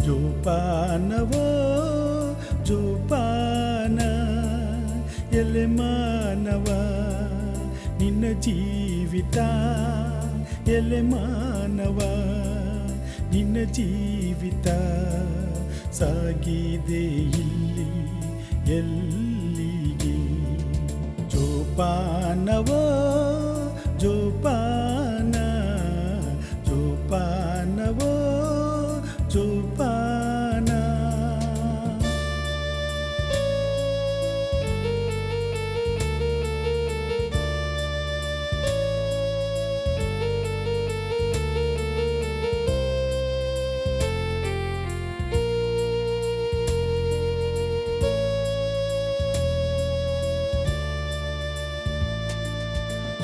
ಜೋಪಾನವೋ ಜೋಪಾನ ಎಲೆ ಮಾನವ ನಿನ್ನ ಜೀವಿತ ಎಲೆ ಮಾನವ ನಿನ್ನ ಜೀವಿತ ಸಾಗಿದೆ ಇಲ್ಲಿ ಎಲ್ಲಿಗೆ ಜೋಪಾನವೋ ಜೋಪಾನ ಜೋಪಾನವೋ ಜೋಪಾನ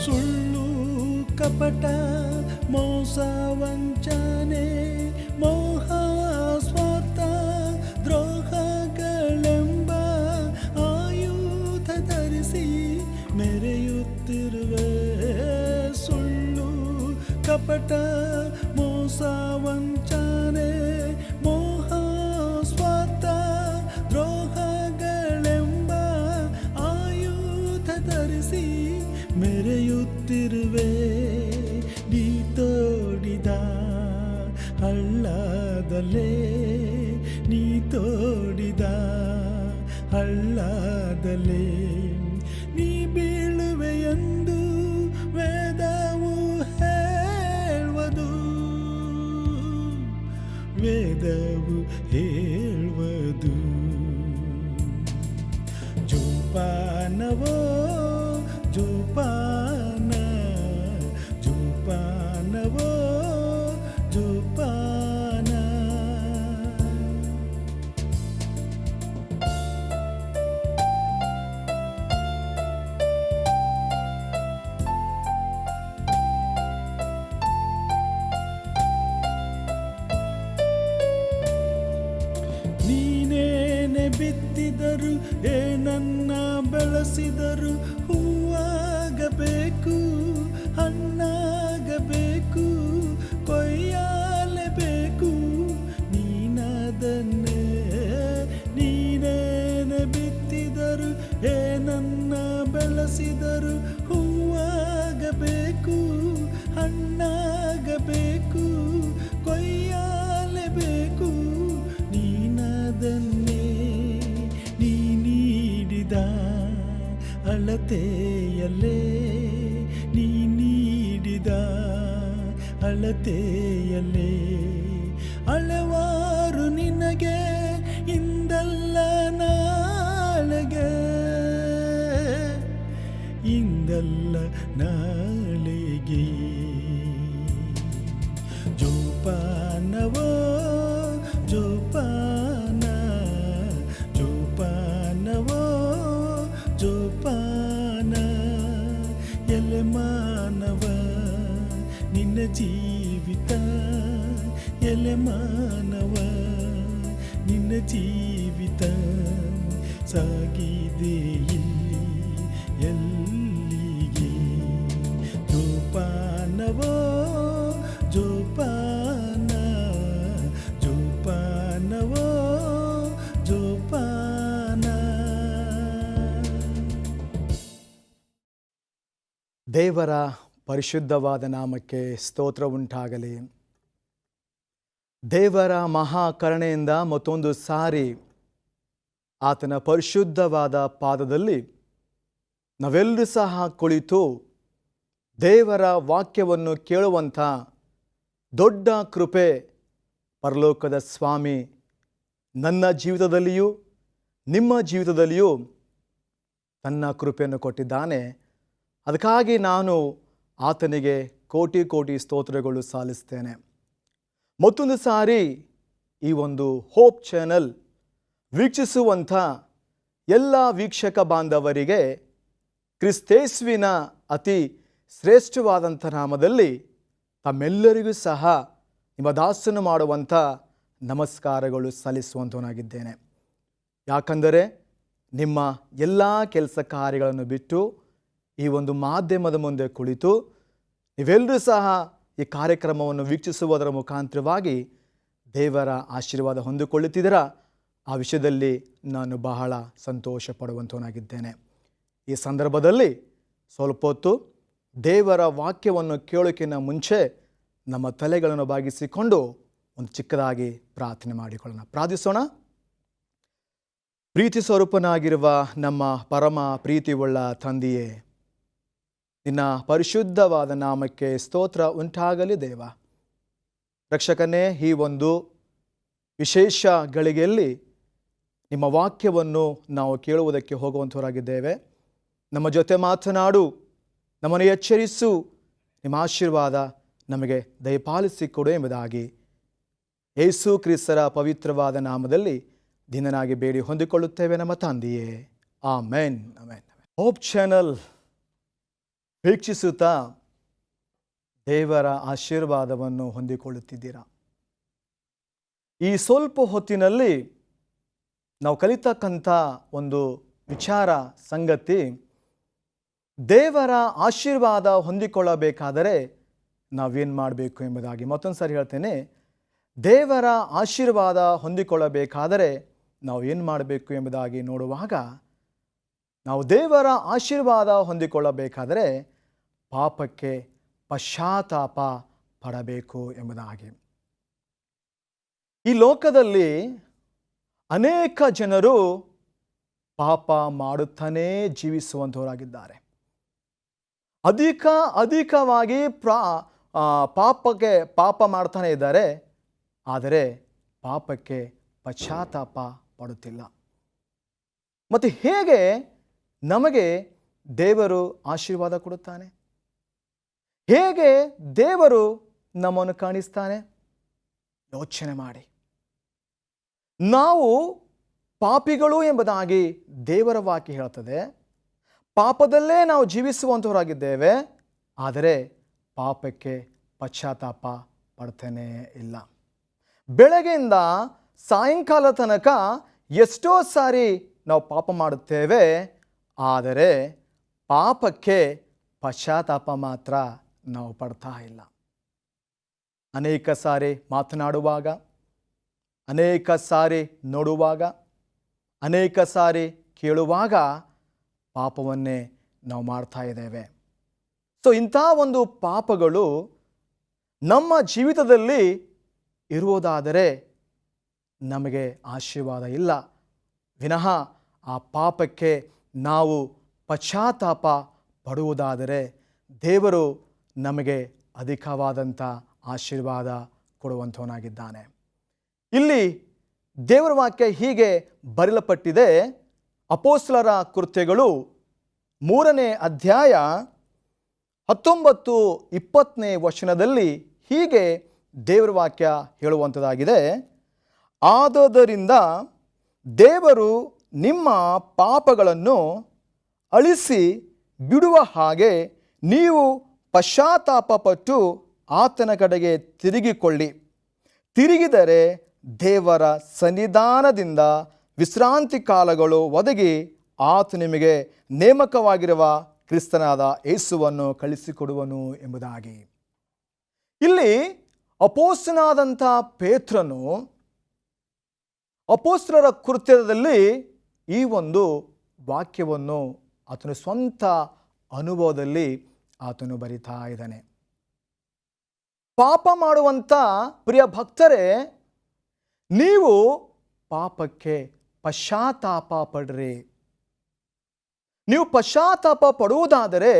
ಸುಳ್ಳು ಕಪಟ ಮೋಸ ವಂಚನೆ ಮೋಹ ಸ್ವಾರ್ಥ ದ್ರೋಹಗಳೆಂಬ ಆಯುಧ ಧರಿಸಿ ಮೆರೆಯುತ್ತಿರುವೆ ಸುಳ್ಳು ಕಪಟ ಮೋಸ ವಂಚನೆ ಮೋಹ ಸ್ವಾರ್ಥ ದ್ರೋಹಗಳೆಂಬ ಆಯುಧ ಧರಿಸಿ ಮೆರೆಯುತ್ತಿರುವೆ ನೀ ತೋಡಿದ ಹಳ್ಳದಲ್ಲೇ ನೀ ತೋಡಿದ ಹಳ್ಳದಲ್ಲೇ ನೀ ಬೀಳುವೆ ಎಂದು ವೇದವು ಹೇಳುವುದು ವೇದವು ಹೇಳುವುದು ಜೋಪಾನವೋ ಜೋಪಾನ ಜೋಪಾನವೋ ಜೋಪಾನ ನೀನೇನೆ ಬಿತ್ತಿದರು ಏನನ್ನ ಬೆಳೆಸಿದರು ಹೂವಾಗಬೇಕು ಹಣ್ಣಾಗಬೇಕು ಕೊಯ್ಯಲೇಬೇಕು ನೀನದನ್ನೇ ನೀನೇನೆ ಬಿತ್ತಿದರು ಏನನ್ನ ಬೆಳೆಸಿದರು ಹೂವಾಗಬೇಕು ಹಣ್ಣಾಗಬೇಕು ಕೊಯ್ಯಲೇಬೇಕು ನೀನದನ್ನೇ ನೀ ನೀಡಿದ ಅಳತೆಯಲ್ಲೇ ನೀ ನೀಡಿದ ಅಳತೆಯಲ್ಲೇ ಅಳವಾರು ನಿನಗೆ ಇಂದಲ್ಲ ನಾಳೆಗೆ ಇಂದಲ್ಲ ನಾಳೆಗೆ ಜೋಪಾನವೋ ಜೋಪಾನ ಜೋಪಾನವೋ ಜೋಪಾನ ಎಲೆ ಮಾನವ ನಿನ್ನ ಜೀವಿತ ಎಲೆ ಮಾನವ ನಿನ್ನ ಜೀವಿತ ಸಾಗಿದೆ ಇಲ್ಲಿ ಎಲ್ಲಿಗೆ ಜೋಪಾನವೋ ಜೋಪಾನ ಜೋಪಾನವೋ ಜೋಪಾನ. ದೇವರ ಪರಿಶುದ್ಧವಾದ ನಾಮಕ್ಕೆ ಸ್ತೋತ್ರ ಉಂಟಾಗಲಿ. ದೇವರ ಮಹಾಕರುಣೆಯಿಂದ ಮತ್ತೊಂದು ಸಾರಿ ಆತನ ಪರಿಶುದ್ಧವಾದ ಪಾದದಲ್ಲಿ ನಾವೆಲ್ಲರೂ ಸಹ ಕುಳಿತು ದೇವರ ವಾಕ್ಯವನ್ನು ಕೇಳುವಂಥ ದೊಡ್ಡ ಕೃಪೆ ಪರಲೋಕದ ಸ್ವಾಮಿ ನನ್ನ ಜೀವಿತದಲ್ಲಿಯೂ ನಿಮ್ಮ ಜೀವಿತದಲ್ಲಿಯೂ ತನ್ನ ಕೃಪೆಯನ್ನು ಕೊಟ್ಟಿದ್ದಾನೆ. ಅದಕ್ಕಾಗಿ ನಾನು ಆತನಿಗೆ ಕೋಟಿ ಕೋಟಿ ಸ್ತೋತ್ರಗಳು ಸಲ್ಲಿಸ್ತೇನೆ. ಮತ್ತೊಂದು ಸಾರಿ ಈ ಒಂದು ಹೋಪ್ ಚಾನಲ್ ವೀಕ್ಷಿಸುವಂಥ ಎಲ್ಲ ವೀಕ್ಷಕ ಬಾಂಧವರಿಗೆ ಕ್ರಿಸ್ತೇಸುವಿನ ಅತಿ ಶ್ರೇಷ್ಠವಾದಂಥ ನಾಮದಲ್ಲಿ ತಮ್ಮೆಲ್ಲರಿಗೂ ಸಹ ನಿಮ್ಮ ದಾಸನು ಮಾಡುವಂಥ ನಮಸ್ಕಾರಗಳು ಸಲ್ಲಿಸುವಂಥವನಾಗಿದ್ದೇನೆ. ಯಾಕಂದರೆ ನಿಮ್ಮ ಎಲ್ಲ ಕೆಲಸ ಕಾರ್ಯಗಳನ್ನು ಬಿಟ್ಟು ಈ ಒಂದು ಮಾಧ್ಯಮದ ಮುಂದೆ ಕುಳಿತು ನೀವೆಲ್ಲರೂ ಸಹ ಈ ಕಾರ್ಯಕ್ರಮವನ್ನು ವೀಕ್ಷಿಸುವುದರ ಮುಖಾಂತರವಾಗಿ ದೇವರ ಆಶೀರ್ವಾದ ಹೊಂದಿಕೊಳ್ಳುತ್ತಿದ್ದೀರಾ? ಆ ವಿಷಯದಲ್ಲಿ ನಾನು ಬಹಳ ಸಂತೋಷ ಪಡುವಂಥವನಾಗಿದ್ದೇನೆ. ಈ ಸಂದರ್ಭದಲ್ಲಿ ಸ್ವಲ್ಪ ಹೊತ್ತು ದೇವರ ವಾಕ್ಯವನ್ನು ಕೇಳೋಕ್ಕಿಂತ ಮುಂಚೆ ನಮ್ಮ ತಲೆಗಳನ್ನು ಬಾಗಿಸಿಕೊಂಡು ಒಂದು ಚಿಕ್ಕದಾಗಿ ಪ್ರಾರ್ಥನೆ ಮಾಡಿಕೊಳ್ಳೋಣ. ಪ್ರಾರ್ಥಿಸೋಣ. ಪ್ರೀತಿ ಸ್ವರೂಪನಾಗಿರುವ ನಮ್ಮ ಪರಮ ಪ್ರೀತಿಯುಳ್ಳ ತಂದೆಯೇ, ನಿನ್ನ ಪರಿಶುದ್ಧವಾದ ನಾಮಕ್ಕೆ ಸ್ತೋತ್ರ ಉಂಟಾಗಲಿ ದೇವ. ರಕ್ಷಕನೇ, ಈ ಒಂದು ವಿಶೇಷ ಗಳಿಗೆಯಲ್ಲಿ ನಿಮ್ಮ ವಾಕ್ಯವನ್ನು ನಾವು ಕೇಳುವುದಕ್ಕೆ ಹೋಗುವಂಥವರಾಗಿದ್ದೇವೆ. ನಮ್ಮ ಜೊತೆ ಮಾತನಾಡು, ನಮ್ಮನ್ನು ಎಚ್ಚರಿಸು, ನಿಮ್ಮ ಆಶೀರ್ವಾದ ನಮಗೆ ದಯಪಾಲಿಸಿಕೊಡು ಎಂಬುದಾಗಿ ಯೇಸು ಕ್ರಿಸ್ತರ ಪವಿತ್ರವಾದ ನಾಮದಲ್ಲಿ ದಿನನಾಗಿ ಬೇಡಿ ಹೊಂದಿಕೊಳ್ಳುತ್ತೇವೆ ನಮ್ಮ ತಂದೆಯೇ, ಆಮೆನ್. ಆಮೆನ್. ಹೋಪ್ ಚಾನಲ್ ವೀಕ್ಷಿಸುತ್ತಾ ದೇವರ ಆಶೀರ್ವಾದವನ್ನು ಹೊಂದಿಕೊಳ್ಳುತ್ತಿದ್ದೀರಾ? ಈ ಸ್ವಲ್ಪ ಹೊತ್ತಿನಲ್ಲಿ ನಾವು ಕಲಿತಕ್ಕಂಥ ಒಂದು ವಿಚಾರ ಸಂಗತಿ, ದೇವರ ಆಶೀರ್ವಾದ ಹೊಂದಿಕೊಳ್ಳಬೇಕಾದರೆ ನಾವೇನು ಮಾಡಬೇಕು ಎಂಬುದಾಗಿ. ಮತ್ತೊಂದು ಸಾರಿ ಹೇಳ್ತೇನೆ, ದೇವರ ಆಶೀರ್ವಾದ ಹೊಂದಿಕೊಳ್ಳಬೇಕಾದರೆ ನಾವು ಏನು ಮಾಡಬೇಕು ಎಂಬುದಾಗಿ ನೋಡುವಾಗ, ನಾವು ದೇವರ ಆಶೀರ್ವಾದ ಹೊಂದಿಕೊಳ್ಳಬೇಕಾದರೆ ಪಾಪಕ್ಕೆ ಪಶ್ಚಾತ್ತಾಪ ಪಡಬೇಕು ಎಂಬುದಾಗಿ. ಈ ಲೋಕದಲ್ಲಿ ಅನೇಕ ಜನರು ಪಾಪ ಮಾಡುತ್ತಾನೇ ಜೀವಿಸುವಂಥವರಾಗಿದ್ದಾರೆ. ಅಧಿಕವಾಗಿ ಪಾಪ ಮಾಡ್ತಾನೆ ಇದ್ದಾರೆ, ಆದರೆ ಪಾಪಕ್ಕೆ ಪಶ್ಚಾತ್ತಾಪ ಪಡುತ್ತಿಲ್ಲ. ಮತ್ತು ಹೇಗೆ ನಮಗೆ ದೇವರು ಆಶೀರ್ವಾದ ಕೊಡುತ್ತಾನೆ? ಹೇಗೆ ದೇವರು ನಮ್ಮನ್ನು ಕಾಣಿಸ್ತಾನೆ? ಯೋಚನೆ ಮಾಡಿ. ನಾವು ಪಾಪಿಗಳು ಎಂಬುದಾಗಿ ದೇವರ ವಾಕ್ಯ ಹೇಳ್ತದೆ. ಪಾಪದಲ್ಲೇ ನಾವು ಜೀವಿಸುವಂಥವರಾಗಿದ್ದೇವೆ, ಆದರೆ ಪಾಪಕ್ಕೆ ಪಶ್ಚಾತ್ತಾಪ ಪಡ್ತಾನೇ ಇಲ್ಲ. ಬೆಳಗ್ಗೆಯಿಂದ ಸಾಯಂಕಾಲ ತನಕ ಎಷ್ಟೋ ಸಾರಿ ನಾವು ಪಾಪ ಮಾಡುತ್ತೇವೆ, ಆದರೆ ಪಾಪಕ್ಕೆ ಪಶ್ಚಾತ್ತಾಪ ಮಾತ್ರ ನಾವು ಪಡ್ತಾ ಇಲ್ಲ. ಅನೇಕ ಸಾರಿ ಮಾತನಾಡುವಾಗ, ಅನೇಕ ಸಾರಿ ನೋಡುವಾಗ, ಅನೇಕ ಸಾರಿ ಕೇಳುವಾಗ ಪಾಪವನ್ನೇ ನಾವು ಮಾಡ್ತಾ ಇದ್ದೇವೆ. ಸೊ ಇಂಥ ಒಂದು ಪಾಪಗಳು ನಮ್ಮ ಜೀವಿತದಲ್ಲಿ ಇರುವುದಾದರೆ ನಮಗೆ ಆಶೀರ್ವಾದ ಇಲ್ಲ. ವಿನಃ ಆ ಪಾಪಕ್ಕೆ ನಾವು ಪಶ್ಚಾತ್ತಾಪ ಪಡುವುದಾದರೆ ದೇವರು ನಮಗೆ ಅಧಿಕವಾದಂಥ ಆಶೀರ್ವಾದ ಕೊಡುವಂಥವನಾಗಿದ್ದಾನೆ. ಇಲ್ಲಿ ದೇವರ ವಾಕ್ಯ ಹೀಗೆ ಬರೆಯಲ್ಪಟ್ಟಿದೆ. ಅಪೊಸ್ತಲರ ಕೃತ್ಯಗಳು 3ನೇ ಅಧ್ಯಾಯ 19-20ನೇ ವಚನದಲ್ಲಿ ಹೀಗೆ ದೇವರ ವಾಕ್ಯ ಹೇಳುವಂಥದ್ದಾಗಿದೆ. ಆದುದರಿಂದ ದೇವರು ನಿಮ್ಮ ಪಾಪಗಳನ್ನು ಅಳಿಸಿ ಬಿಡುವ ಹಾಗೆ ನೀವು ಪಶ್ಚಾತ್ತಾಪಪಟ್ಟು ಆತನ ಕಡೆಗೆ ತಿರುಗಿಕೊಳ್ಳಿ. ತಿರುಗಿದರೆ ದೇವರ ಸನ್ನಿಧಾನದಿಂದ ವಿಶ್ರಾಂತಿ ಕಾಲಗಳು ಒದಗಿ ಆತ ನಿಮಗೆ ನೇಮಕವಾಗಿರುವ ಕ್ರಿಸ್ತನಾದ ಯೇಸುವನ್ನು ಕಳಿಸಿಕೊಡುವನು ಎಂಬುದಾಗಿ. ಇಲ್ಲಿ ಅಪೊಸ್ತಲನಾದಂಥ ಪೇತ್ರನು ಅಪೊಸ್ತಲರ ಕೃತ್ಯದಲ್ಲಿ ಈ ಒಂದು ವಾಕ್ಯವನ್ನು ಆತನ ಸ್ವಂತ ಅನುಭವದಲ್ಲಿ ಆತನು ಬರಿತಾ ಇದ್ದಾನೆ. ಪಾಪ ಮಾಡುವಂಥ ಪ್ರಿಯ ಭಕ್ತರೇ, ನೀವು ಪಾಪಕ್ಕೆ ಪಶ್ಚಾತ್ತಾಪ ಪಡ್ರಿ. ನೀವು ಪಶ್ಚಾತ್ತಾಪ ಪಡುವುದಾದರೆ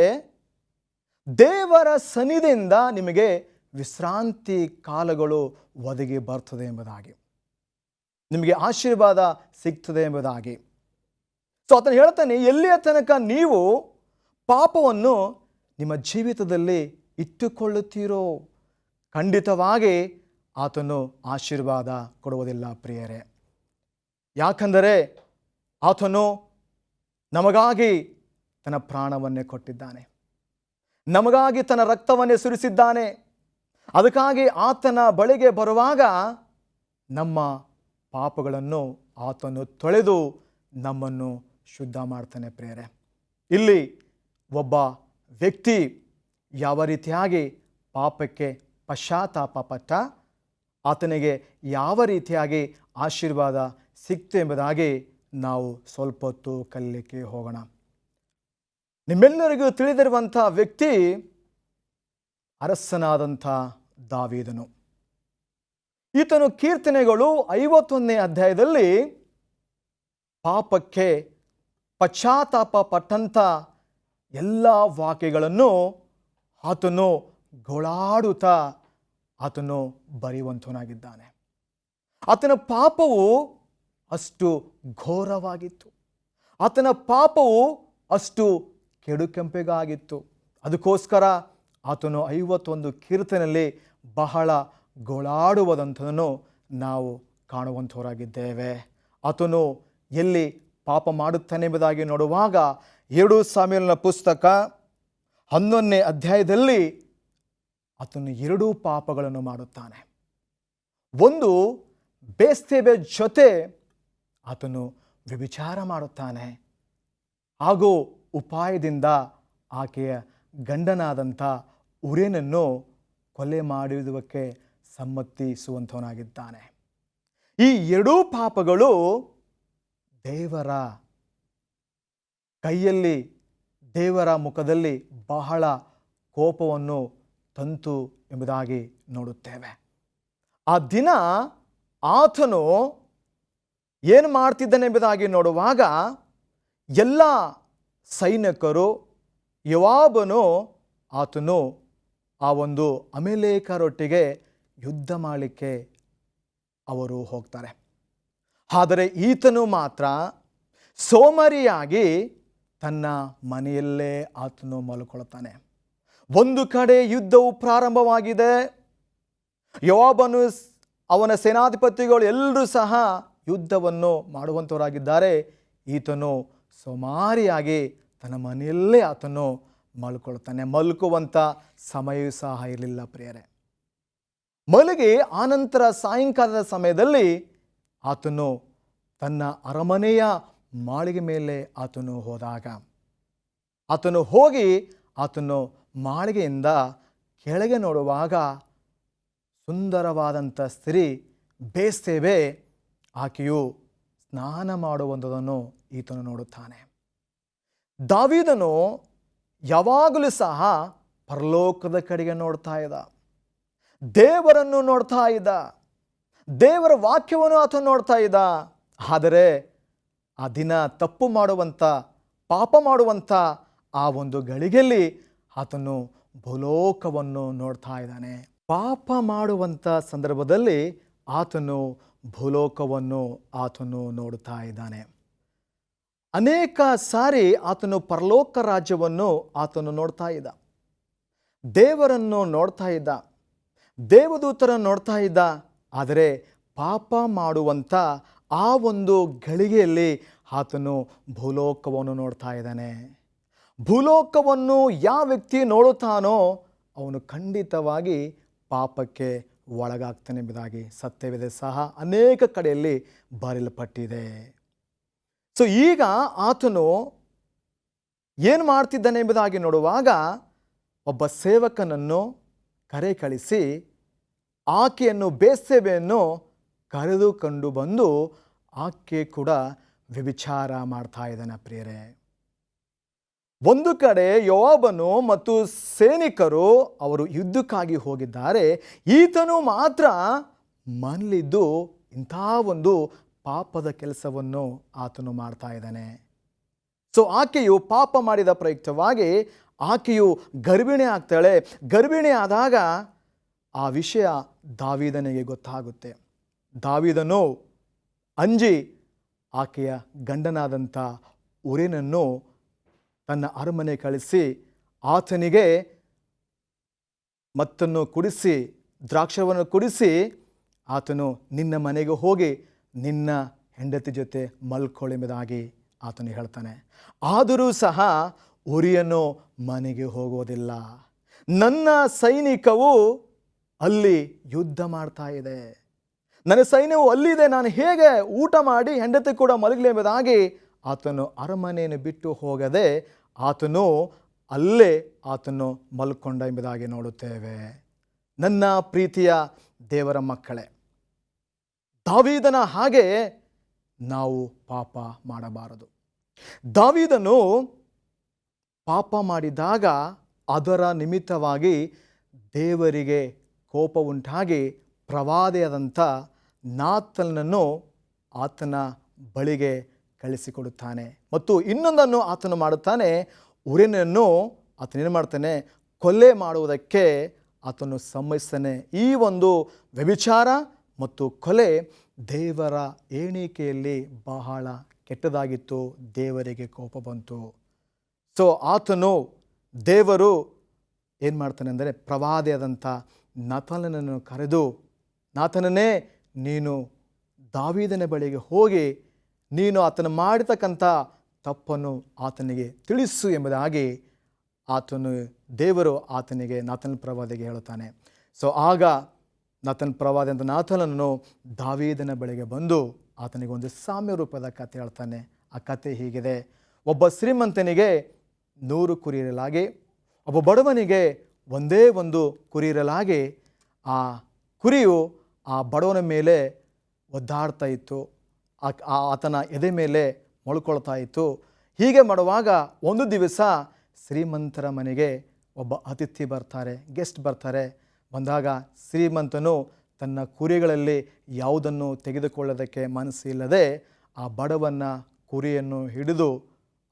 ದೇವರ ಸನ್ನಿಧಿಯಿಂದ ನಿಮಗೆ ವಿಶ್ರಾಂತಿ ಕಾಲಗಳು ಒದಗಿ ಬರ್ತದೆ ಎಂಬುದಾಗಿ, ನಿಮಗೆ ಆಶೀರ್ವಾದ ಸಿಗ್ತದೆ ಎಂಬುದಾಗಿ. ಸೊ ಆತನು ಹೇಳ್ತಾನೆ, ಎಲ್ಲಿಯ ತನಕ ನೀವು ಪಾಪವನ್ನು ನಿಮ್ಮ ಜೀವಿತದಲ್ಲಿ ಇಟ್ಟುಕೊಳ್ಳುತ್ತೀರೋ ಖಂಡಿತವಾಗಿ ಆತನು ಆಶೀರ್ವಾದ ಕೊಡುವುದಿಲ್ಲ ಪ್ರಿಯರೇ. ಯಾಕಂದರೆ ಆತನು ನಮಗಾಗಿ ತನ್ನ ಪ್ರಾಣವನ್ನೇ ಕೊಟ್ಟಿದ್ದಾನೆ, ನಮಗಾಗಿ ತನ್ನ ರಕ್ತವನ್ನೇ ಸುರಿಸಿದ್ದಾನೆ. ಅದಕ್ಕಾಗಿ ಆತನ ಬಳಿಗೆ ಬರುವಾಗ ನಮ್ಮ ಪಾಪಗಳನ್ನು ಆತನು ತೊಳೆದು ನಮ್ಮನ್ನು ಶುದ್ಧ ಮಾಡ್ತಾನೆ ಪ್ರಿಯರೇ. ಇಲ್ಲಿ ಒಬ್ಬ ವ್ಯಕ್ತಿ ಯಾವ ರೀತಿಯಾಗಿ ಪಾಪಕ್ಕೆ ಪಶ್ಚಾತ್ತಾಪ ಪಟ್ಟ, ಆತನಿಗೆ ಯಾವ ರೀತಿಯಾಗಿ ಆಶೀರ್ವಾದ ಸಿಕ್ತು ಎಂಬುದಾಗಿ ನಾವು ಸ್ವಲ್ಪ ಹೊತ್ತು ಕಲಿಯಲಿಕ್ಕೆ ಹೋಗೋಣ. ನಿಮ್ಮೆಲ್ಲರಿಗೂ ತಿಳಿದಿರುವಂಥ ವ್ಯಕ್ತಿ ಅರಸನಾದಂಥ ದಾವೀದನು. ಈತನು ಕೀರ್ತನೆಗಳು 51ನೇ ಅಧ್ಯಾಯದಲ್ಲಿ ಪಾಪಕ್ಕೆ ಪಶ್ಚಾತ್ತಾಪ ಪಟ್ಟಂಥ ಎಲ್ಲ ವಾಕ್ಯಗಳನ್ನು ಆತನು ಗೋಳಾಡುತ್ತಾ ಆತನು ಬರೆಯುವಂತನಾಗಿದ್ದಾನೆ. ಆತನ ಪಾಪವು ಅಷ್ಟು ಘೋರವಾಗಿತ್ತು, ಆತನ ಪಾಪವು ಅಷ್ಟು ಕೆಡುಕೆಂಪೆಗಾಗಿತ್ತು. ಅದಕ್ಕೋಸ್ಕರ ಆತನು 51 ಕೀರ್ತನೆಯಲ್ಲಿ ಬಹಳ ಗೋಳಾಡುವುದಂಥದನ್ನು ನಾವು ಕಾಣುವಂಥವರಾಗಿದ್ದೇವೆ. ಆತನು ಎಲ್ಲಿ ಪಾಪ ಮಾಡುತ್ತಾನೆ ಎಂಬುದಾಗಿ ನೋಡುವಾಗ 2 ಸಾಮುವೇಲನ ಪುಸ್ತಕ 11ನೇ ಅಧ್ಯಾಯದಲ್ಲಿ ಆತನು 2 ಪಾಪಗಳನ್ನು ಮಾಡುತ್ತಾನೆ. ಒಂದು, ಬೇತ್ಷೆಬೆ ಜೊತೆ ಆತನು ವ್ಯಭಿಚಾರ ಮಾಡುತ್ತಾನೆ ಹಾಗೂ ಉಪಾಯದಿಂದ ಆಕೆಯ ಗಂಡನಾದಂಥ ಉರಿಯನನ್ನು ಕೊಲೆ ಮಾಡುವುದಕ್ಕೆ ಸಮ್ಮತಿಸುವಂಥವನಾಗಿದ್ದಾನೆ. ಈ 2 ಪಾಪಗಳು ದೇವರ ಕೈಯಲ್ಲಿ, ದೇವರ ಮುಖದಲ್ಲಿ ಬಹಳ ಕೋಪವನ್ನು ತಂತು ಎಂಬುದಾಗಿ ನೋಡುತ್ತೇವೆ. ಆ ದಿನ ಆತನು ಏನು ಮಾಡ್ತಿದ್ದಾನೆ ಎಂಬುದಾಗಿ ನೋಡುವಾಗ ಎಲ್ಲ ಸೈನಿಕರು, ಯೋವಾಬನು, ಆತನು ಆ ಒಂದು ಅಮೇಲೇಕರೊಟ್ಟಿಗೆ ಯುದ್ಧ ಮಾಡಲಿಕ್ಕೆ ಅವರು ಹೋಗ್ತಾರೆ. ಆದರೆ ಈತನು ಮಾತ್ರ ಸೋಮಾರಿಯಾಗಿ ತನ್ನ ಮನೆಯಲ್ಲೇ ಆತನು ಮಲ್ಕೊಳ್ತಾನೆ. ಒಂದು ಕಡೆ ಯುದ್ಧವು ಪ್ರಾರಂಭವಾಗಿದೆ. ಯೋವಾಬನು, ಅವನ ಸೇನಾಧಿಪತಿಗಳು ಎಲ್ಲರೂ ಸಹ ಯುದ್ಧವನ್ನು ಮಾಡುವಂಥವರಾಗಿದ್ದಾರೆ. ಈತನು ಸೋಮಾರಿಯಾಗಿ ತನ್ನ ಮನೆಯಲ್ಲೇ ಆತನು ಮಲ್ಕೊಳ್ತಾನೆ. ಮಲ್ಕುವಂಥ ಸಮಯವೂ ಸಹ ಇರಲಿಲ್ಲ ಪ್ರಿಯರೇ. ಮಲಗಿ ಆನಂತರ ಸಾಯಂಕಾಲದ ಸಮಯದಲ್ಲಿ ಆತನು ತನ್ನ ಅರಮನೆಯ ಮಾಳಿಗೆ ಮೇಲೆ ಆತನು ಹೋದಾಗ, ಆತನು ಹೋಗಿ ಆತನು ಮಾಳಿಗೆಯಿಂದ ಕೆಳಗೆ ನೋಡುವಾಗ ಸುಂದರವಾದಂಥ ಸ್ತ್ರೀ ಬೇತ್ಷೆಬೆ, ಆಕೆಯು ಸ್ನಾನ ಮಾಡುವಂಥದ್ದನ್ನು ಈತನು ನೋಡುತ್ತಾನೆ. ದಾವೀದನು ಯಾವಾಗಲೂ ಸಹ ಪರಲೋಕದ ಕಡೆಗೆ ನೋಡ್ತಾ ಇದ್ದ, ದೇವರನ್ನು ನೋಡ್ತಾ ಇದ್ದ, ದೇವರ ವಾಕ್ಯವನ್ನು ಆತನು ನೋಡ್ತಾ ಇದ್ದ. ಆದರೆ ಆ ದಿನ ತಪ್ಪು ಮಾಡುವಂಥ, ಪಾಪ ಮಾಡುವಂಥ ಆ ಒಂದು ಗಳಿಗೆಯಲ್ಲಿ ಆತನು ಭೂಲೋಕವನ್ನು ನೋಡ್ತಾ ಇದ್ದಾನೆ. ಪಾಪ ಮಾಡುವಂಥ ಸಂದರ್ಭದಲ್ಲಿ ಆತನು ಭೂಲೋಕವನ್ನು ಆತನು ನೋಡ್ತಾ ಇದ್ದಾನೆ. ಅನೇಕ ಸಾರಿ ಆತನು ಪರಲೋಕ ರಾಜ್ಯವನ್ನು ಆತನು ನೋಡ್ತಾ ಇದ್ದ, ದೇವರನ್ನು ನೋಡ್ತಾ ಇದ್ದ, ದೇವದೂತರನ್ನು ನೋಡ್ತಾ ಇದ್ದ. ಆದರೆ ಪಾಪ ಮಾಡುವಂಥ ಆ ಒಂದು ಗಳಿಗೆಯಲ್ಲಿ ಆತನು ಭೂಲೋಕವನ್ನು ನೋಡ್ತಾ ಇದ್ದಾನೆ. ಭೂಲೋಕವನ್ನು ಯಾವ ವ್ಯಕ್ತಿ ನೋಡುತ್ತಾನೋ ಅವನು ಖಂಡಿತವಾಗಿ ಪಾಪಕ್ಕೆ ಒಳಗಾಗ್ತಾನೆ ಎಂಬುದಾಗಿ ಸತ್ಯವಿದೆ ಸಹ ಅನೇಕ ಕಡೆಯಲ್ಲಿ ಬರೆಯಲ್ಪಟ್ಟಿದೆ. ಸೊ ಈಗ ಆತನು ಏನು ಮಾಡ್ತಿದ್ದಾನೆ ಎಂಬುದಾಗಿ ನೋಡುವಾಗ ಒಬ್ಬ ಸೇವಕನನ್ನು ಕರೆ ಕಳಿಸಿ ಆಕೆಯನ್ನು, ಬೇತ್ಷೆಬೆಯನ್ನು ಕರೆದುಕೊಂಡು ಬಂದು ಆಕೆ ಕೂಡ ವ್ಯಭಿಚಾರ ಮಾಡ್ತಾ ಇದ್ದಾನೆ ಪ್ರಿಯರೇ. ಒಂದು ಕಡೆ ಯೋವಾಬನು ಮತ್ತು ಸೈನಿಕರು ಅವರು ಯುದ್ಧಕ್ಕಾಗಿ ಹೋಗಿದ್ದಾರೆ. ಈತನು ಮಾತ್ರ ಮನಲಿದ್ದು ಇಂಥ ಒಂದು ಪಾಪದ ಕೆಲಸವನ್ನು ಆತನು ಮಾಡ್ತಾ ಇದ್ದಾನೆ. ಸೊ ಆಕೆಯು ಪಾಪ ಮಾಡಿದ ಪ್ರಯುಕ್ತವಾಗಿ ಆಕೆಯು ಗರ್ಭಿಣಿ ಆಗ್ತಾಳೆ. ಗರ್ಭಿಣಿ ಆದಾಗ ಆ ವಿಷಯ ದಾವೀದನಿಗೆ ಗೊತ್ತಾಗುತ್ತೆ. ದಾವೀದನು ಅಂಜಿ ಆಕೆಯ ಗಂಡನಾದಂಥ ಉರಿಯನನ್ನು ತನ್ನ ಅರಮನೆ ಕಳಿಸಿ ಆತನಿಗೆ ಮತ್ತನ್ನು ಕುಡಿಸಿ, ದ್ರಾಕ್ಷವನ್ನು ಕುಡಿಸಿ, ಆತನು ನಿನ್ನ ಮನೆಗೆ ಹೋಗಿ ನಿನ್ನ ಹೆಂಡತಿ ಜೊತೆ ಮಲ್ಕೊಳ್ಳೆಂಬುದಾಗಿ ಆತನು ಹೇಳ್ತಾನೆ. ಆದರೂ ಸಹ ಉರಿಯನು ಮನೆಗೆ ಹೋಗೋದಿಲ್ಲ. ನನ್ನ ಸೈನಿಕವು ಅಲ್ಲಿ ಯುದ್ಧ ಮಾಡ್ತಾ ಇದೆ, ನನ್ನ ಸೈನ್ಯವು ಅಲ್ಲಿದೆ, ನಾನು ಹೇಗೆ ಊಟ ಮಾಡಿ ಹೆಂಡತಿ ಕೂಡ ಮಲಗಲೆಂಬುದಾಗಿ ಆತನು ಅರಮನೆಯನ್ನು ಬಿಟ್ಟು ಹೋಗದೆ ಆತನು ಅಲ್ಲೇ ಮಲ್ಕೊಂಡ ಎಂಬುದಾಗಿ ನೋಡುತ್ತೇವೆ. ನನ್ನ ಪ್ರೀತಿಯ ದೇವರ ಮಕ್ಕಳೇ, ದಾವೀದನ ಹಾಗೆ ನಾವು ಪಾಪ ಮಾಡಬಾರದು. ದಾವೀದನು ಪಾಪ ಮಾಡಿದಾಗ ಅದರ ನಿಮಿತ್ತವಾಗಿ ದೇವರಿಗೆ ಕೋಪ ಉಂಟಾಗಿ ಪ್ರವಾದಿಯಾದಂಥ ನಾತನನ್ನು ಆತನ ಬಳಿಗೆ ಕಳಿಸಿಕೊಡುತ್ತಾನೆ. ಮತ್ತು ಇನ್ನೊಂದನ್ನು ಆತನು ಮಾಡುತ್ತಾನೆ, ಉರಿಯನನ್ನು ಆತನೇನು ಮಾಡ್ತಾನೆ, ಕೊಲೆ ಮಾಡುವುದಕ್ಕೆ ಆತನು ಸಮ್ಮತಿಸ್ತಾನೆ. ಈ ಒಂದು ವ್ಯಭಿಚಾರ ಮತ್ತು ಕೊಲೆ ದೇವರ ಎಣಿಕೆಯಲ್ಲಿ ಬಹಳ ಕೆಟ್ಟದಾಗಿತ್ತು, ದೇವರಿಗೆ ಕೋಪ ಬಂತು. ಸೊ ದೇವರು ಏನು ಮಾಡ್ತಾನೆ ಅಂದರೆ, ಪ್ರವಾದಿಯಾದಂಥ ನಾತಾನನನ್ನು ಕರೆದು, ನಾತಾನನೇ, ನೀನು ದಾವೀದನ ಬಳಿಗೆ ಹೋಗಿ ನೀನು ಆತನು ಮಾಡಿರ್ತಕ್ಕಂಥ ತಪ್ಪನ್ನು ಆತನಿಗೆ ತಿಳಿಸು ಎಂಬುದಾಗಿ ದೇವರು ಆತನಿಗೆ ನಾತನ ಪ್ರವಾದಿಗೆ ಹೇಳುತ್ತಾನೆ. ಸೊ ಆಗ ನಾತನ ಪ್ರವಾದಿ ಅಂತ ನಾತನನ್ನು ದಾವೀದನ ಬಳಿಗೆ ಬಂದು ಆತನಿಗೆ ಒಂದು ಸಾಮ್ಯ ರೂಪದ ಕಥೆ ಹೇಳ್ತಾನೆ. ಆ ಕಥೆ ಹೀಗಿದೆ: ಒಬ್ಬ ಶ್ರೀಮಂತನಿಗೆ 100 ಕುರಿ ಇರಲಾಗಿ, ಒಬ್ಬ ಬಡವನಿಗೆ ಒಂದೇ ಒಂದು ಕುರಿ ಇರಲಾಗಿ, ಆ ಕುರಿಯು ಆ ಬಡವನ ಮೇಲೆ ಒದ್ದಾಡ್ತಾ ಇತ್ತು, ಆತನ ಎದೆ ಮೇಲೆ ಮೊಳ್ಕೊಳ್ತಾ ಇತ್ತು. ಹೀಗೆ ಮಾಡುವಾಗ ಒಂದು ದಿವಸ ಶ್ರೀಮಂತರ ಮನೆಗೆ ಒಬ್ಬ ಅತಿಥಿ ಬರ್ತಾರೆ, ಗೆಸ್ಟ್ ಬರ್ತಾರೆ. ಬಂದಾಗ ಶ್ರೀಮಂತನು ತನ್ನ ಕುರಿಗಳಲ್ಲಿ ಯಾವುದನ್ನು ತೆಗೆದುಕೊಳ್ಳೋದಕ್ಕೆ ಮನಸ್ಸಿಲ್ಲದೆ ಆ ಬಡವನ ಕುರಿಯನ್ನು ಹಿಡಿದು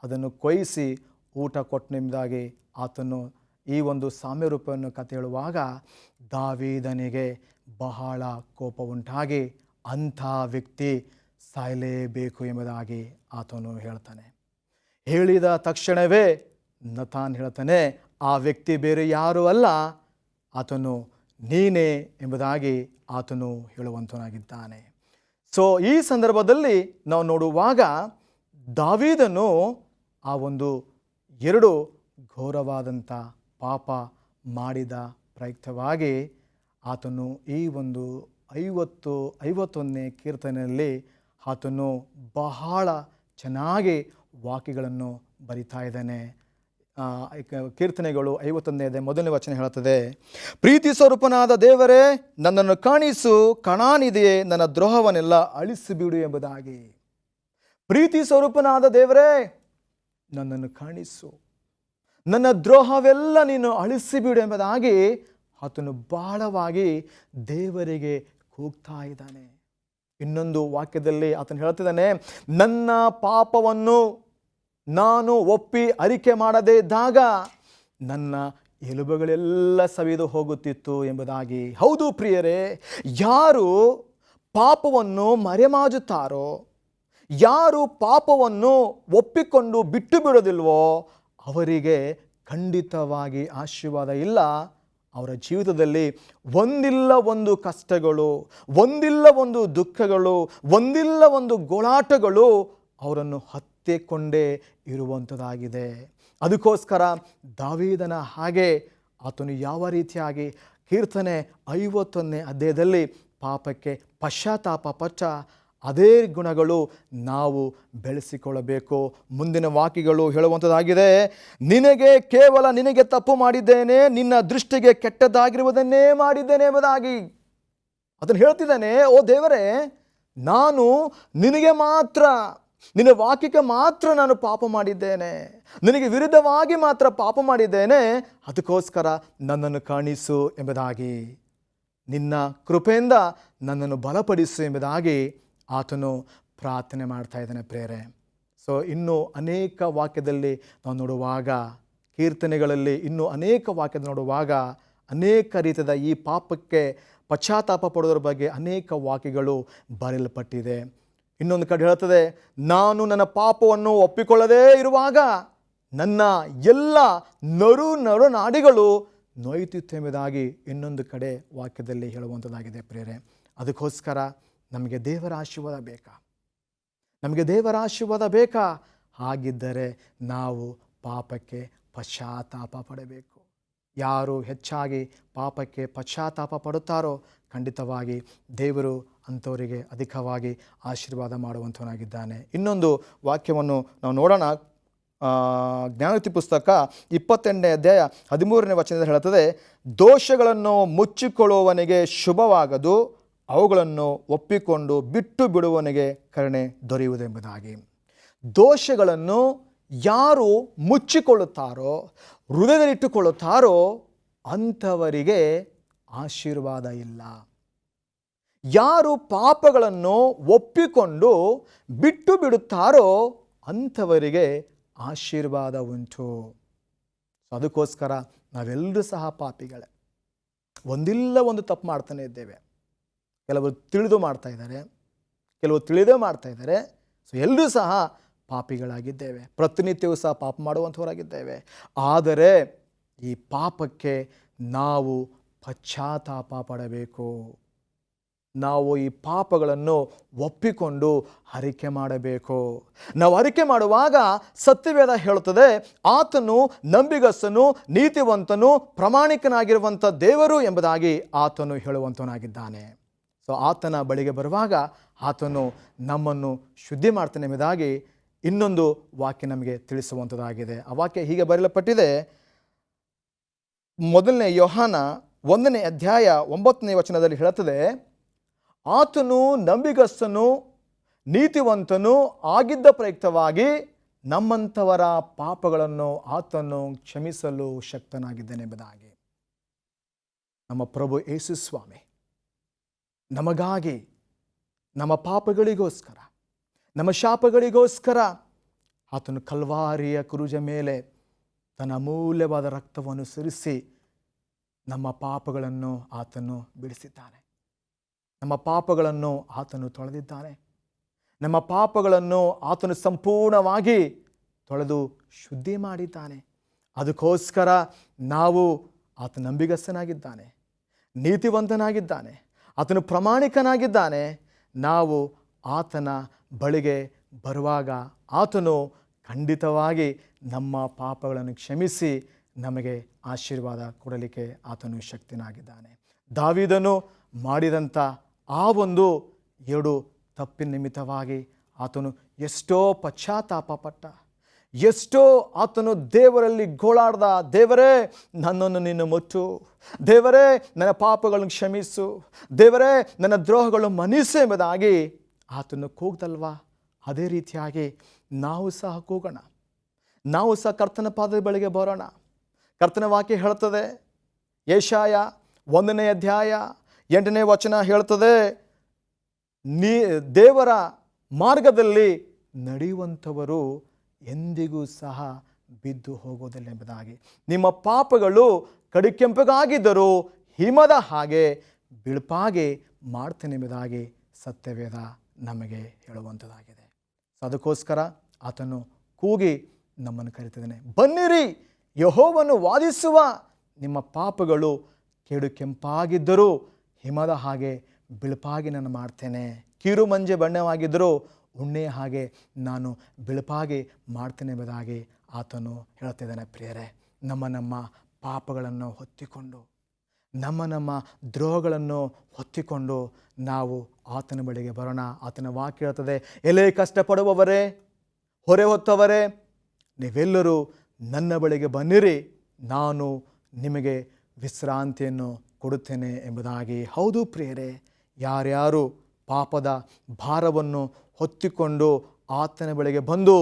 ಅದನ್ನು ಕೊಯ್ಯಿಸಿ ಊಟ ಕೊಟ್ಟನೆಂಬುದಾಗಿ ಆತನು ಈ ಒಂದು ಸಾಮ್ಯ ರೂಪವನ್ನು ಕಥೆ ಹೇಳುವಾಗ ದಾವೀದನಿಗೆ ಬಹಳ ಕೋಪ ಉಂಟಾಗಿ ಅಂಥ ವ್ಯಕ್ತಿ ಸಾಯಲೇಬೇಕು ಎಂಬುದಾಗಿ ಆತನು ಹೇಳ್ತಾನೆ. ಹೇಳಿದ ತಕ್ಷಣವೇ ನತಾನ್ ಹೇಳ್ತಾನೆ, ಆ ವ್ಯಕ್ತಿ ಬೇರೆ ಯಾರೂ ಅಲ್ಲ, ಆತನು ನೀನೇ ಎಂಬುದಾಗಿ ಆತನು ಹೇಳುವಂತನಾಗಿದ್ದಾನೆ. ಸೊ ಈ ಸಂದರ್ಭದಲ್ಲಿ ನಾವು ನೋಡುವಾಗ ದಾವೀದನು ಆ ಒಂದು 2 ಘೋರವಾದಂಥ ಪಾಪ ಮಾಡಿದ ಪ್ರಯುಕ್ತವಾಗಿ ಆತನು ಈ ಒಂದು 51ನೇ ಕೀರ್ತನೆಯಲ್ಲಿ ಆತನು ಬಹಳ ಚೆನ್ನಾಗಿ ವಾಕ್ಯಗಳನ್ನು ಬರಿತಾ ಇದ್ದಾನೆ. ಕೀರ್ತನೆಗಳು 51ನೇ ಮೊದಲನೇ ವಚನ ಹೇಳುತ್ತದೆ, ಪ್ರೀತಿ ಸ್ವರೂಪನಾದ ದೇವರೇ, ನನ್ನನ್ನು ಕಾಣಿಸು, ಕಣಾನಿದೆಯೇ ನನ್ನ ದ್ರೋಹವನ್ನೆಲ್ಲ ಅಳಿಸಿಬಿಡು ಎಂಬುದಾಗಿ. ಪ್ರೀತಿ ಸ್ವರೂಪನಾದ ದೇವರೇ, ನನ್ನನ್ನು ಕಾಣಿಸು, ನನ್ನ ದ್ರೋಹವೆಲ್ಲ ನೀನು ಅಳಿಸಿಬಿಡು ಎಂಬುದಾಗಿ ಆತನು ಬಹಳವಾಗಿ ದೇವರಿಗೆ ಕೂಗ್ತಾ ಇದ್ದಾನೆ. ಇನ್ನೊಂದು ವಾಕ್ಯದಲ್ಲಿ ಆತನು ಹೇಳ್ತಿದ್ದಾನೆ, ನನ್ನ ಪಾಪವನ್ನು ನಾನು ಒಪ್ಪಿ ಅರಿಕೆ ಮಾಡದೇ ಇದ್ದಾಗ ನನ್ನ ಎಲುಬುಗಳೆಲ್ಲ ಸವಿದು ಹೋಗುತ್ತಿತ್ತು ಎಂಬುದಾಗಿ. ಹೌದು ಪ್ರಿಯರೇ, ಯಾರು ಪಾಪವನ್ನು ಮರೆಮಾಚುತ್ತಾರೋ, ಯಾರು ಪಾಪವನ್ನು ಒಪ್ಪಿಕೊಂಡು ಬಿಟ್ಟು ಬಿಡೋದಿಲ್ವೋ ಅವರಿಗೆ ಖಂಡಿತವಾಗಿ ಆಶೀರ್ವಾದ ಇಲ್ಲ. ಅವರ ಜೀವಿತದಲ್ಲಿ ಒಂದಿಲ್ಲ ಒಂದು ಕಷ್ಟಗಳು, ಒಂದಿಲ್ಲ ಒಂದು ದುಃಖಗಳು, ಒಂದಿಲ್ಲ ಒಂದು ಗೋಳಾಟಗಳು ಅವರನ್ನು ಹತ್ತಿಕೊಂಡೇ ಇರುವಂಥದ್ದಾಗಿದೆ. ಅದಕ್ಕೋಸ್ಕರ ದಾವೀದನ ಹಾಗೆ ಆತನು ಯಾವ ರೀತಿಯಾಗಿ ಕೀರ್ತನೆ 51ನೇ ಅಧ್ಯಾಯದಲ್ಲಿ ಪಾಪಕ್ಕೆ ಪಶ್ಚಾತ್ತಾಪ ಪಟ್ಟ ಅದೇ ಗುಣಗಳು ನಾವು ಬೆಳೆಸಿಕೊಳ್ಳಬೇಕು. ಮುಂದಿನ ವಾಕ್ಯಗಳು ಹೇಳುವಂಥದ್ದಾಗಿದೆ, ನಿನಗೆ ತಪ್ಪು ಮಾಡಿದ್ದೇನೆ, ನಿನ್ನ ದೃಷ್ಟಿಗೆ ಕೆಟ್ಟದ್ದಾಗಿರುವುದನ್ನೇ ಮಾಡಿದ್ದೇನೆ ಎಂಬುದಾಗಿ ಅದನ್ನು ಹೇಳ್ತಿದ್ದಾನೆ. ಓ ದೇವರೇ, ನಾನು ನಿನಗೆ ಮಾತ್ರ, ನಿನ್ನ ವಾಕ್ಯಕ್ಕೆ ಮಾತ್ರ ನಾನು ಪಾಪ ಮಾಡಿದ್ದೇನೆ, ನಿನಗೆ ವಿರುದ್ಧವಾಗಿ ಮಾತ್ರ ಪಾಪ ಮಾಡಿದ್ದೇನೆ, ಅದಕ್ಕೋಸ್ಕರ ನನ್ನನ್ನು ಕಾಣಿಸು ಎಂಬುದಾಗಿ, ನಿನ್ನ ಕೃಪೆಯಿಂದ ನನ್ನನ್ನು ಬಲಪಡಿಸು ಎಂಬುದಾಗಿ ಆತನು ಪ್ರಾರ್ಥನೆ ಮಾಡ್ತಾ ಇದ್ದಾನೆ ಪ್ರೇರೆ. ಸೊ ಇನ್ನೂ ಅನೇಕ ವಾಕ್ಯದಲ್ಲಿ ನಾವು ನೋಡುವಾಗ, ಕೀರ್ತನೆಗಳಲ್ಲಿ ಇನ್ನೂ ಅನೇಕ ವಾಕ್ಯದ ನೋಡುವಾಗ ಅನೇಕ ರೀತಿಯ ಈ ಪಾಪಕ್ಕೆ ಪಶ್ಚಾತ್ತಾಪ ಪಡೋದ್ರ ಬಗ್ಗೆ ಅನೇಕ ವಾಕ್ಯಗಳು ಬರೆಯಲ್ಪಟ್ಟಿದೆ. ಇನ್ನೊಂದು ಕಡೆ ಹೇಳ್ತದೆ, ನಾನು ನನ್ನ ಪಾಪವನ್ನು ಒಪ್ಪಿಕೊಳ್ಳದೇ ಇರುವಾಗ ನನ್ನ ಎಲ್ಲ ನರು ನಾಡಿಗಳು ನೋಯುತ್ತಿತ್ತು ಎಂಬುದಾಗಿ ಇನ್ನೊಂದು ಕಡೆ ವಾಕ್ಯದಲ್ಲಿ ಹೇಳುವಂಥದ್ದಾಗಿದೆ ಪ್ರೇರೆ. ಅದಕ್ಕೋಸ್ಕರ ನಮಗೆ ದೇವರ ಆಶೀರ್ವಾದ ಬೇಕಾ? ನಮಗೆ ದೇವರ ಆಶೀರ್ವಾದ ಬೇಕಾ? ಹಾಗಿದ್ದರೆ ನಾವು ಪಾಪಕ್ಕೆ ಪಶ್ಚಾತ್ತಾಪ ಪಡಬೇಕು. ಯಾರು ಹೆಚ್ಚಾಗಿ ಪಾಪಕ್ಕೆ ಪಶ್ಚಾತ್ತಾಪ ಪಡುತ್ತಾರೋ ಖಂಡಿತವಾಗಿ ದೇವರು ಅಂಥವರಿಗೆ ಅಧಿಕವಾಗಿ ಆಶೀರ್ವಾದ ಮಾಡುವಂಥವನಾಗಿದ್ದಾನೆ. ಇನ್ನೊಂದು ವಾಕ್ಯವನ್ನು ನಾವು ನೋಡೋಣ. ಜ್ಞಾನೋಕ್ತಿ ಪುಸ್ತಕ 28ನೇ ಅಧ್ಯಾಯ 13ನೇ ವಚನದಲ್ಲಿ ಹೇಳುತ್ತದೆ, ದೋಷಗಳನ್ನು ಮುಚ್ಚಿಕೊಳ್ಳುವವನಿಗೆ ಶುಭವಾಗದು, ಅವುಗಳನ್ನು ಒಪ್ಪಿಕೊಂಡು ಬಿಟ್ಟು ಬಿಡುವವನಿಗೆ ಕರುಣೆ ದೊರೆಯುವುದೆಂಬುದಾಗಿ. ದೋಷಗಳನ್ನು ಯಾರು ಮುಚ್ಚಿಕೊಳ್ಳುತ್ತಾರೋ, ಹೃದಯದಲ್ಲಿಟ್ಟುಕೊಳ್ಳುತ್ತಾರೋ ಅಂಥವರಿಗೆ ಆಶೀರ್ವಾದ ಇಲ್ಲ. ಯಾರು ಪಾಪಗಳನ್ನು ಒಪ್ಪಿಕೊಂಡು ಬಿಟ್ಟು ಬಿಡುತ್ತಾರೋ ಅಂಥವರಿಗೆ ಆಶೀರ್ವಾದ ಉಂಟು. ಅದಕ್ಕೋಸ್ಕರ ನಾವೆಲ್ಲರೂ ಸಹ ಪಾಪಿಗಳೇ. ಒಂದಿಲ್ಲ ಒಂದು ತಪ್ಪು ಮಾಡ್ತಾನೆ ಇದ್ದೇವೆ. ಕೆಲವರು ತಿಳಿದು ಮಾಡ್ತಾ ಇದ್ದಾರೆ, ಕೆಲವರು ತಿಳಿದೇ ಮಾಡ್ತಾ ಇದ್ದಾರೆ. ಎಲ್ಲರೂ ಸಹ ಪಾಪಿಗಳಾಗಿದ್ದೇವೆ. ಪ್ರತಿನಿತ್ಯವೂ ಸಹ ಪಾಪ ಮಾಡುವಂಥವರಾಗಿದ್ದೇವೆ. ಆದರೆ ಈ ಪಾಪಕ್ಕೆ ನಾವು ಪಶ್ಚಾತ್ತಾಪ ಪಡಬೇಕು. ನಾವು ಈ ಪಾಪಗಳನ್ನು ಒಪ್ಪಿಕೊಂಡು ಅರಿಕೆ ಮಾಡಬೇಕು. ನಾವು ಅರಿಕೆ ಮಾಡುವಾಗ ಸತ್ಯವೇದ ಹೇಳುತ್ತದೆ, ಆತನು ನಂಬಿಗಸ್ತನು, ನೀತಿವಂತನು, ಪ್ರಾಮಾಣಿಕನಾಗಿರುವಂಥ ದೇವರು ಎಂಬುದಾಗಿ ಆತನು ಹೇಳುವಂತನಾಗಿದ್ದಾನೆ. ಆತನ ಬಳಿಗೆ ಬರುವಾಗ ಆತನು ನಮ್ಮನ್ನು ಶುದ್ಧಿ ಮಾಡ್ತಾನೆ ಎಂಬುದಾಗಿ ಇನ್ನೊಂದು ವಾಕ್ಯ ನಮಗೆ ತಿಳಿಸುವಂಥದ್ದಾಗಿದೆ. ಆ ವಾಕ್ಯ ಹೀಗೆ ಬರೆಯಲ್ಪಟ್ಟಿದೆ. 1 ಯೋಹಾನ 1ನೇ ಅಧ್ಯಾಯ 9ನೇ ವಚನದಲ್ಲಿ ಹೇಳುತ್ತದೆ, ಆತನು ನಂಬಿಗಸ್ತನು, ನೀತಿವಂತನು ಆಗಿದ್ದ ಪ್ರಯುಕ್ತವಾಗಿ ನಮ್ಮಂಥವರ ಪಾಪಗಳನ್ನು ಆತನು ಕ್ಷಮಿಸಲು ಶಕ್ತನಾಗಿದ್ದಾನೆಂಬುದಾಗಿ. ನಮ್ಮ ಪ್ರಭು ಯೇಸು ಸ್ವಾಮಿ ನಮಗಾಗಿ, ನಮ್ಮ ಪಾಪಗಳಿಗೋಸ್ಕರ, ನಮ್ಮ ಶಾಪಗಳಿಗೋಸ್ಕರ ಆತನು ಕಲ್ವಾರಿಯ ಕ್ರೂಜ ಮೇಲೆ ತನ್ನ ಅಮೂಲ್ಯವಾದ ರಕ್ತವನ್ನು ಸುರಿಸಿ ನಮ್ಮ ಪಾಪಗಳನ್ನು ಆತನು ಬಿಡಿಸಿದ್ದಾನೆ. ನಮ್ಮ ಪಾಪಗಳನ್ನು ಆತನು ತೊಳೆದಿದ್ದಾನೆ. ನಮ್ಮ ಪಾಪಗಳನ್ನು ಆತನು ಸಂಪೂರ್ಣವಾಗಿ ತೊಳೆದು ಶುದ್ಧಿ ಮಾಡಿದ್ದಾನೆ. ಅದಕ್ಕೋಸ್ಕರ ನಾವು ಆತನ ನಂಬಿಗಸ್ತನಾಗಿದ್ದಾನೆ, ನೀತಿವಂತನಾಗಿದ್ದಾನೆ, ಆತನು ಪ್ರಾಮಾಣಿಕನಾಗಿದ್ದಾನೆ. ನಾವು ಆತನ ಬಳಿಗೆ ಬರುವಾಗ ಆತನು ಖಂಡಿತವಾಗಿ ನಮ್ಮ ಪಾಪಗಳನ್ನು ಕ್ಷಮಿಸಿ ನಮಗೆ ಆಶೀರ್ವಾದ ಕೊಡಲಿಕ್ಕೆ ಆತನು ಶಕ್ತನಾಗಿದ್ದಾನೆ. ದಾವೀದನು ಮಾಡಿದಂಥ ಆ ಒಂದು 2 ತಪ್ಪಿನ ನಿಮಿತ್ತವಾಗಿ ಆತನು ಎಷ್ಟೋ ಪಶ್ಚಾತ್ತಾಪ ಪಟ್ಟ, ಎಷ್ಟೋ ಆತನು ದೇವರಲ್ಲಿ ಗೋಳಾಡ್ದ, ದೇವರೇ ನನ್ನನ್ನು ನೀನು ಮುಟ್ಟು, ದೇವರೇ ನನ್ನ ಪಾಪಗಳನ್ನು ಕ್ಷಮಿಸು, ದೇವರೇ ನನ್ನ ದ್ರೋಹಗಳನ್ನು ಮನ್ನಿಸು ಎಂಬುದಾಗಿ ಆತನು ಕೂಗ್ದಲ್ವಾ. ಅದೇ ರೀತಿಯಾಗಿ ನಾವು ಸಹ ಕೂಗೋಣ. ನಾವು ಸಹ ಕರ್ತನ ಪಾದದ ಬಳಿಗೆ ಬರೋಣ. ಕರ್ತನ ವಾಕ್ಯ ಹೇಳ್ತದೆ, ಯೆಶಾಯ 1ನೇ ಅಧ್ಯಾಯ 8ನೇ ವಚನ ಹೇಳ್ತದೆ, ದೇವರ ಮಾರ್ಗದಲ್ಲಿ ನಡೆಯುವಂಥವರು ಎಂದಿಗೂ ಸಹ ಬಿದ್ದು ಹೋಗೋದಿಲ್ಲ ಎಂಬುದಾಗಿ. ನಿಮ್ಮ ಪಾಪಗಳು ಕಡುಕೆಂಪಗಾಗಿದ್ದರೂ ಹಿಮದ ಹಾಗೆ ಬಿಳುಪಾಗಿ ಮಾಡ್ತೇನೆ ಎಂಬುದಾಗಿ ಸತ್ಯವೇದ ನಮಗೆ ಹೇಳುವಂಥದ್ದಾಗಿದೆ. ಅದಕ್ಕೋಸ್ಕರ ಆತನು ಕೂಗಿ ನಮ್ಮನ್ನು ಕರೀತಿದ್ದಾನೆ, ಬನ್ನಿರಿ ಯೆಹೋವನು ವಾದಿಸುವ, ನಿಮ್ಮ ಪಾಪಗಳು ಕೇಡು ಕೆಂಪಾಗಿದ್ದರೂ ಹಿಮದ ಹಾಗೆ ಬಿಳುಪಾಗಿ ನಾನು ಮಾಡ್ತೇನೆ, ಕಿರು ಮಂಜೆ ಬಣ್ಣವಾಗಿದ್ದರೂ ಉಣ್ಣೆ ಹಾಗೆ ನಾನು ಬಿಳುಪಾಗಿ ಮಾಡ್ತೇನೆ ಎಂಬುದಾಗಿ ಆತನು ಹೇಳ್ತಿದ್ದಾನೆ. ಪ್ರಿಯರೇ, ನಮ್ಮ ಪಾಪಗಳನ್ನು ಹೊತ್ತಿಕೊಂಡು, ನಮ್ಮ ದ್ರೋಹಗಳನ್ನು ಹೊತ್ತಿಕೊಂಡು ನಾವು ಆತನ ಬಳಿಗೆ ಬರೋಣ. ಆತನ ವಾಕ್ಯ ಹೇಳ್ತದೆ, ಎಲೆ ಕಷ್ಟಪಡುವವರೇ, ಹೊರೆ ಹೊತ್ತವರೇ, ನೀವೆಲ್ಲರೂ ನನ್ನ ಬಳಿಗೆ ಬನ್ನಿರಿ, ನಾನು ನಿಮಗೆ ವಿಶ್ರಾಂತಿಯನ್ನು ಕೊಡುತ್ತೇನೆ ಎಂಬುದಾಗಿ. ಹೌದು ಪ್ರಿಯರೇ, ಯಾರ್ಯಾರು ಪಾಪದ ಭಾರವನ್ನು ಹೊತ್ತಿಕೊಂಡು ಆತನ ಬಳಿಗೆ ಬಂದು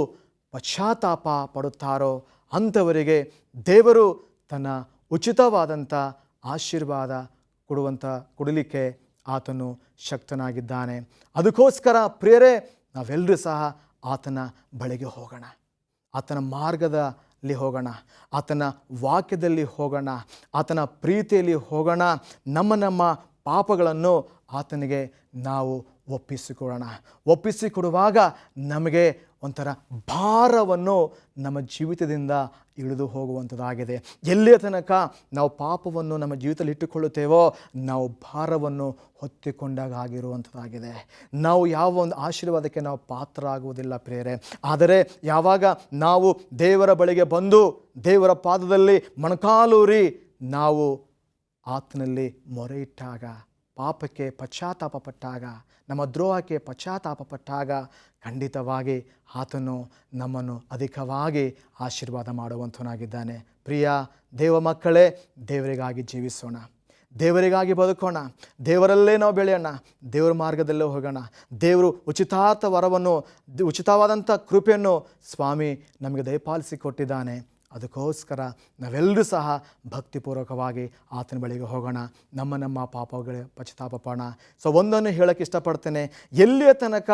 ಪಶ್ಚಾತ್ತಾಪ ಪಡುತ್ತಾರೋ ಅಂಥವರಿಗೆ ದೇವರು ತನ್ನ ಉಚಿತವಾದಂಥ ಆಶೀರ್ವಾದ ಕೊಡಲಿಕ್ಕೆ ಆತನು ಶಕ್ತನಾಗಿದ್ದಾನೆ. ಅದಕ್ಕೋಸ್ಕರ ಪ್ರಿಯರೇ, ನಾವೆಲ್ಲರೂ ಸಹ ಆತನ ಬಳಿಗೆ ಹೋಗೋಣ, ಆತನ ಮಾರ್ಗದಲ್ಲಿ ಹೋಗೋಣ, ಆತನ ವಾಕ್ಯದಲ್ಲಿ ಹೋಗೋಣ, ಆತನ ಪ್ರೀತಿಯಲ್ಲಿ ಹೋಗೋಣ. ನಮ್ಮ ಪಾಪಗಳನ್ನು ಆತನಿಗೆ ನಾವು ಒಪ್ಪಿಸಿಕೊಡುವಾಗ ನಮಗೆ ಒಂಥರ ಭಾರವನ್ನು ನಮ್ಮ ಜೀವಿತದಿಂದ ಇಳಿದು ಹೋಗುವಂಥದ್ದಾಗಿದೆ. ಎಲ್ಲಿಯ ತನಕ ನಾವು ಪಾಪವನ್ನು ನಮ್ಮ ಜೀವಿತದಲ್ಲಿ ಇಟ್ಟುಕೊಳ್ಳುತ್ತೇವೋ ನಾವು ಭಾರವನ್ನು ಹೊತ್ತಿಕೊಂಡಾಗ ಆಗಿರುವಂಥದ್ದಾಗಿದೆ. ನಾವು ಯಾವ ಒಂದು ಆಶೀರ್ವಾದಕ್ಕೆ ನಾವು ಪಾತ್ರರಾಗುವುದಿಲ್ಲ ಪ್ರಿಯರೇ. ಆದರೆ ಯಾವಾಗ ನಾವು ದೇವರ ಬಳಿಗೆ ಬಂದು ದೇವರ ಪಾದದಲ್ಲಿ ಮೊಣಕಾಲೂರಿ ನಾವು ಆತನಲ್ಲಿ ಮೊರೆ ಇಟ್ಟಾಗ, ಪಾಪಕ್ಕೆ ಪಶ್ಚಾತ್ತಾಪ ಪಟ್ಟಾಗ, ನಮ್ಮ ದ್ರೋಹಕ್ಕೆ ಪಶ್ಚಾತ್ತಾಪ ಪಟ್ಟಾಗ ಖಂಡಿತವಾಗಿ ಆತನು ನಮ್ಮನ್ನು ಅಧಿಕವಾಗಿ ಆಶೀರ್ವಾದ ಮಾಡುವಂಥನಾಗಿದ್ದಾನೆ. ಪ್ರಿಯ ದೇವ ಮಕ್ಕಳೇ, ದೇವರಿಗಾಗಿ ಜೀವಿಸೋಣ, ದೇವರಿಗಾಗಿ ಬದುಕೋಣ, ದೇವರಲ್ಲೇ ನಾವು ಬೆಳೆಯೋಣ, ದೇವರ ಮಾರ್ಗದಲ್ಲೇ ಹೋಗೋಣ. ದೇವರು ಉಚಿತವಾದಂಥ ಕೃಪೆಯನ್ನು ಸ್ವಾಮಿ ನಮಗೆ ದಯಪಾಲಿಸಿ ಕೊಟ್ಟಿದ್ದಾನೆ. ಅದಕ್ಕೋಸ್ಕರ ನಾವೆಲ್ಲರೂ ಸಹ ಭಕ್ತಿಪೂರ್ವಕವಾಗಿ ಆತನ ಬಳಿಗೆ ಹೋಗೋಣ, ನಮ್ಮ ಪಾಪಗಳಿಗೆ ಪಶ್ಚಾತ್ತಾಪ ಪಡೋಣ. ಒಂದನ್ನು ಹೇಳೋಕ್ಕೆ ಇಷ್ಟಪಡ್ತೇನೆ, ಎಲ್ಲಿಯ ತನಕ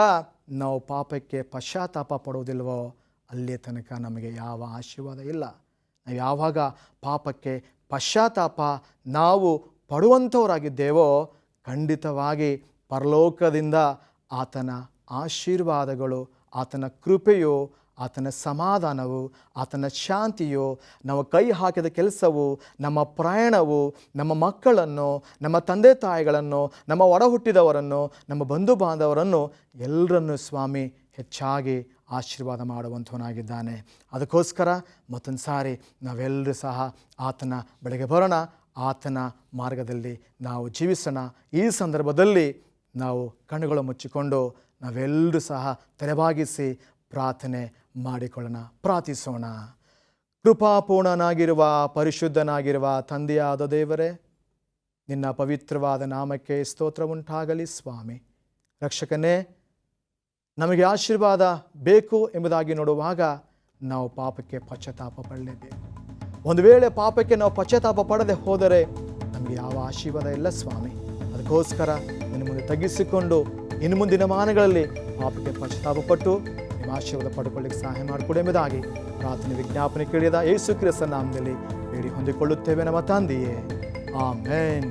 ನಾವು ಪಾಪಕ್ಕೆ ಪಶ್ಚಾತ್ತಾಪ ಪಡುವುದಿಲ್ವೋ ಅಲ್ಲಿಯ ತನಕ ನಮಗೆ ಯಾವ ಆಶೀರ್ವಾದ ಇಲ್ಲ. ನಾವು ಯಾವಾಗ ಪಾಪಕ್ಕೆ ಪಶ್ಚಾತ್ತಾಪ ನಾವು ಪಡುವಂಥವರಾಗಿದ್ದೇವೋ ಖಂಡಿತವಾಗಿ ಪರಲೋಕದಿಂದ ಆತನ ಆಶೀರ್ವಾದಗಳು, ಆತನ ಕೃಪೆಯು, ಆತನ ಸಮಾಧಾನವು, ಆತನ ಶಾಂತಿಯು, ನಾವು ಕೈ ಹಾಕಿದ ಕೆಲಸವು, ನಮ್ಮ ಪ್ರಯಾಣವು, ನಮ್ಮ ಮಕ್ಕಳನ್ನು, ನಮ್ಮ ತಂದೆ ತಾಯಿಗಳನ್ನು, ನಮ್ಮ ಒಡ ಹುಟ್ಟಿದವರನ್ನು, ನಮ್ಮ ಬಂಧು ಬಾಂಧವರನ್ನು ಎಲ್ಲರನ್ನು ಸ್ವಾಮಿ ಹೆಚ್ಚಾಗಿ ಆಶೀರ್ವಾದ ಮಾಡುವಂಥವನಾಗಿದ್ದಾನೆ. ಅದಕ್ಕೋಸ್ಕರ ಮತ್ತೊಂದು ಸಾರಿ ನಾವೆಲ್ಲರೂ ಸಹ ಆತನ ಬಳಿಗೆ ಬರೋಣ, ಆತನ ಮಾರ್ಗದಲ್ಲಿ ನಾವು ಜೀವಿಸೋಣ. ಈ ಸಂದರ್ಭದಲ್ಲಿ ನಾವು ಕಣ್ಣುಗಳು ಮುಚ್ಚಿಕೊಂಡು ನಾವೆಲ್ಲರೂ ಸಹ ತಲೆಬಾಗಿಸಿ ಪ್ರಾರ್ಥನೆ ಮಾಡಿಕೊಳ್ಳೋಣ, ಪ್ರಾರ್ಥಿಸೋಣ. ಕೃಪಾಪೂರ್ಣನಾಗಿರುವ ಪರಿಶುದ್ಧನಾಗಿರುವ ತಂದೆಯಾದ ದೇವರೇ, ನಿನ್ನ ಪವಿತ್ರವಾದ ನಾಮಕ್ಕೆ ಸ್ತೋತ್ರ ಉಂಟಾಗಲಿ. ಸ್ವಾಮಿ ರಕ್ಷಕನೇ, ನಮಗೆ ಆಶೀರ್ವಾದ ಬೇಕು ಎಂಬುದಾಗಿ ನೋಡುವಾಗ ನಾವು ಪಾಪಕ್ಕೆ ಪಶ್ಚಾತ್ತಾಪ ಪಡಲೇಬೇಕು. ಒಂದು ವೇಳೆ ಪಾಪಕ್ಕೆ ನಾವು ಪಶ್ಚಾತ್ತಾಪ ಪಡದೆ ಹೋದರೆ ನಮಗೆ ಯಾವ ಆಶೀರ್ವಾದ ಇಲ್ಲ ಸ್ವಾಮಿ. ಅದಕ್ಕೋಸ್ಕರ ನಿನ್ನ ಮುಂದೆ ತಗ್ಗಿಸಿಕೊಂಡು ಇನ್ನು ಮುಂದಿನ ಮಾನಗಳಲ್ಲಿ ಪಾಪಕ್ಕೆ ಪಶ್ಚಾತ್ತಾಪ ಪಟ್ಟು ನಿಮ್ಮ ಆಶೀರ್ವಾದ ಪಡ್ಕೊಳ್ಳಿಕ್ಕೆ ಸಹಾಯ ಮಾಡಿಕೊಡಿ ಎಂಬುದಾಗಿ ಪ್ರಾರ್ಥನೆ ವಿಜ್ಞಾಪನೆ ಕೇಳಿದ ಯೇಸು ಕ್ರಿಸ್ತನ ನಾಮದಲ್ಲಿ ಬೇಡಿ ಹೊಂದಿಕೊಳ್ಳುತ್ತೇವೆ ನಮ್ಮ ತಂದೆಯೇ. ಆಮೆನ್.